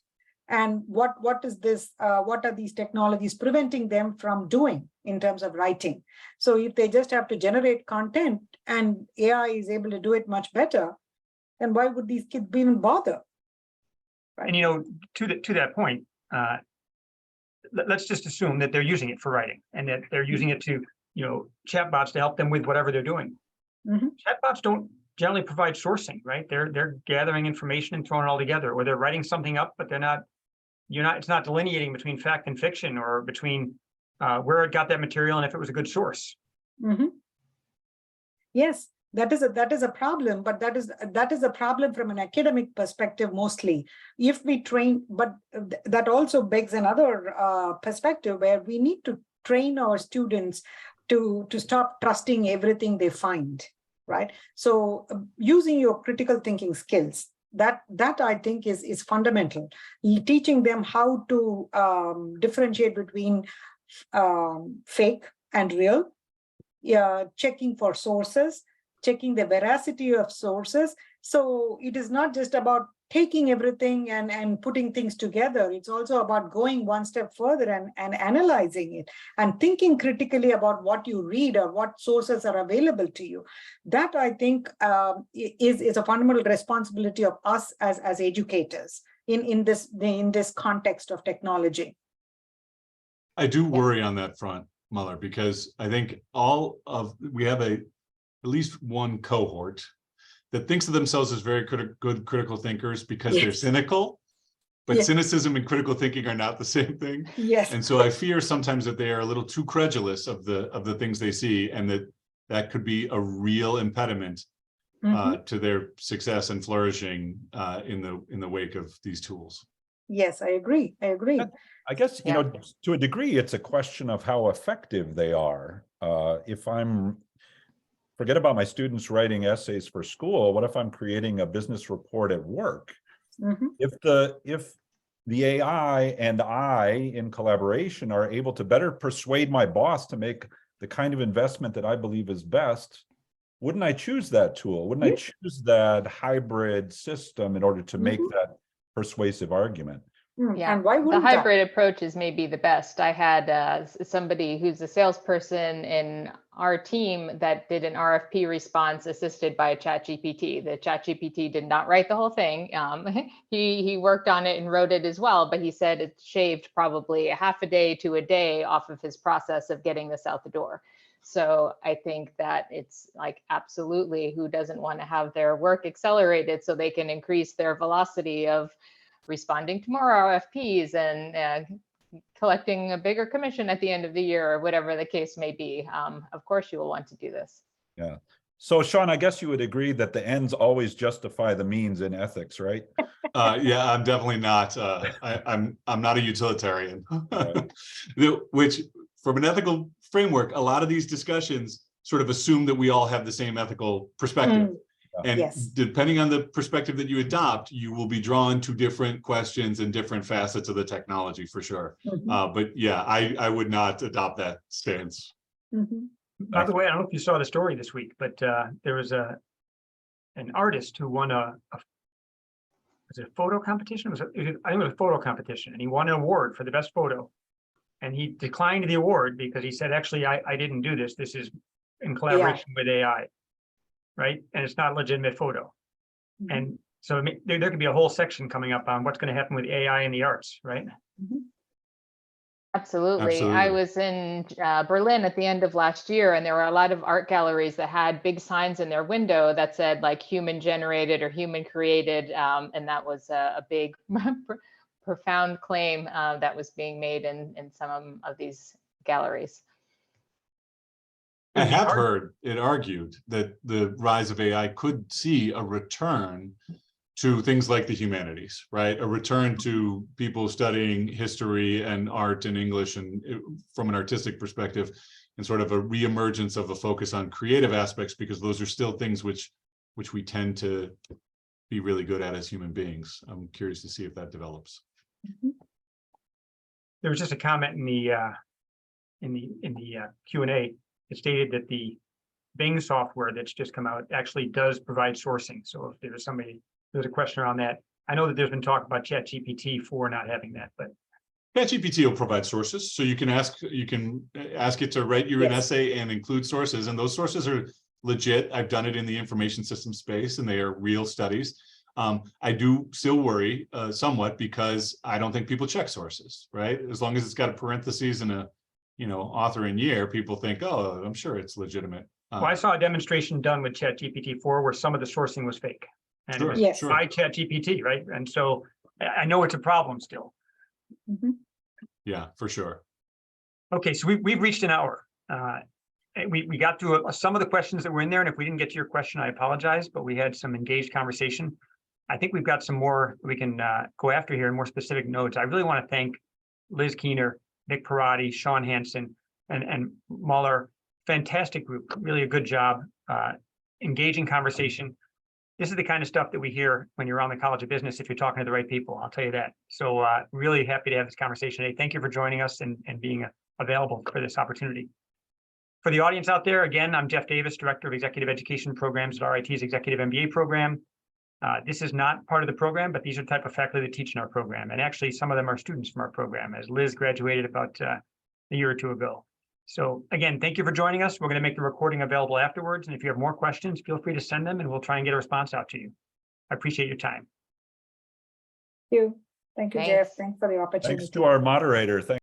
Speaker 3: and what is this? What are these technologies preventing them from doing in terms of writing? So if they just have to generate content and AI is able to do it much better, then why would these kids even bother?
Speaker 1: Right. And to that point, let's just assume that they're using it for writing, and that they're using it to chatbots to help them with whatever they're doing. Chatbots don't generally provide sourcing, right? They're gathering information and throwing it all together, or they're writing something up, but it's not delineating between fact and fiction, or between where it got that material and if it was a good source.
Speaker 3: Yes, that is a problem, but that is a problem from an academic perspective mostly. If we train, but that also begs another perspective where we need to train our students to stop trusting everything they find, right? So using your critical thinking skills, That I think is fundamental. Teaching them how to differentiate between fake and real, checking for sources, checking the veracity of sources. So it is not just about taking everything and putting things together. It's also about going one step further and analyzing it and thinking critically about what you read or what sources are available to you. That I think is a fundamental responsibility of us as educators in this context of technology.
Speaker 2: I do worry on that front, Malar, because I think we have at least one cohort that thinks of themselves as very good critical thinkers because they're cynical, but cynicism and critical thinking are not the same thing.
Speaker 3: Yes.
Speaker 2: And so I fear sometimes that they are a little too credulous of the things they see, and that could be a real impediment to their success and flourishing in the wake of these tools.
Speaker 3: Yes, I agree.
Speaker 4: I guess, you know, to a degree, it's a question of how effective they are. Forget about my students writing essays for school. What if I'm creating a business report at work? If the AI and I in collaboration are able to better persuade my boss to make the kind of investment that I believe is best, wouldn't I choose that tool? Wouldn't I choose that hybrid system in order to make that persuasive argument?
Speaker 5: Yeah,
Speaker 3: and why
Speaker 5: the
Speaker 3: wouldn't
Speaker 5: hybrid approach is maybe the best. I had somebody who's a salesperson in our team that did an RFP response assisted by ChatGPT. The ChatGPT did not write the whole thing. He worked on it and wrote it as well, but he said it shaved probably a half a day to a day off of his process of getting this out the door. So I think that it's like, absolutely, who doesn't want to have their work accelerated so they can increase their velocity of responding to more RFPs and collecting a bigger commission at the end of the year, or whatever the case may be. Of course, you will want to do this.
Speaker 4: Yeah. So, Sean, I guess you would agree that the ends always justify the means in ethics, right?
Speaker 2: Yeah, I'm definitely not. I'm not a utilitarian. Which, from an ethical framework, a lot of these discussions sort of assume that we all have the same ethical perspective. And depending on the perspective that you adopt, you will be drawn to different questions and different facets of the technology, for sure. But yeah, I would not adopt that stance.
Speaker 1: By the way, I don't know if you saw the story this week, but there was an artist who won was it a photo competition? I think it was a photo competition, and he won an award for the best photo. And he declined the award because he said, actually, I didn't do this. This is in collaboration with AI. Right? And it's not a legitimate photo. And so there could be a whole section coming up on what's going to happen with AI in the arts, right?
Speaker 5: Absolutely. I was in Berlin at the end of last year, and there were a lot of art galleries that had big signs in their window that said like human generated or human created. And that was a big, profound claim that was being made in some of these galleries.
Speaker 2: I have heard it argued that the rise of AI could see a return to things like the humanities, right? A return to people studying history and art and English and from an artistic perspective, and sort of a reemergence of a focus on creative aspects, because those are still things which we tend to be really good at as human beings. I'm curious to see if that develops.
Speaker 1: There was just a comment in the Q&A. It stated that the Bing software that's just come out actually does provide sourcing. So if there's a question around that. I know that there's been talk about ChatGPT 4 not having that, but
Speaker 2: ChatGPT will provide sources, so you can ask it to write you an essay and include sources, and those sources are legit. I've done it in the information system space, and they are real studies. I do still worry somewhat, because I don't think people check sources, right? As long as it's got a parentheses and a author and year, people think, oh, I'm sure it's legitimate.
Speaker 1: Well, I saw a demonstration done with ChatGPT 4 where some of the sourcing was fake, and it was by ChatGPT, right? And so I know it's a problem still.
Speaker 2: Yeah, for sure.
Speaker 1: Okay, so we've reached an hour. We got through some of the questions that were in there, and if we didn't get to your question, I apologize, but we had some engaged conversation. I think we've got some more we can go after here in more specific notes. I really want to thank Liz Kiehner, Nick Perotti, Sean Hansen, and Malar. Fantastic group, really a good job, engaging conversation. this is the kind of stuff that we hear when you're on the College of Business if you're talking to the right people, I'll tell you that. So really happy to have this conversation today. Thank you for joining us and being available for this opportunity. For the audience out there, again, I'm Jeff Davis, Director of Executive Education Programs at RIT's Executive MBA program. This is not part of the program, but these are the type of faculty that teach in our program. And actually, some of them are students from our program, as Liz graduated about a year or two ago. So again, thank you for joining us. We're going to make the recording available afterwards. And if you have more questions, feel free to send them and we'll try and get a response out to you. I appreciate your time.
Speaker 3: Thank you. Thank you, Jeff.
Speaker 5: Thanks.
Speaker 3: Thanks for the opportunity.
Speaker 4: Thanks to our moderator.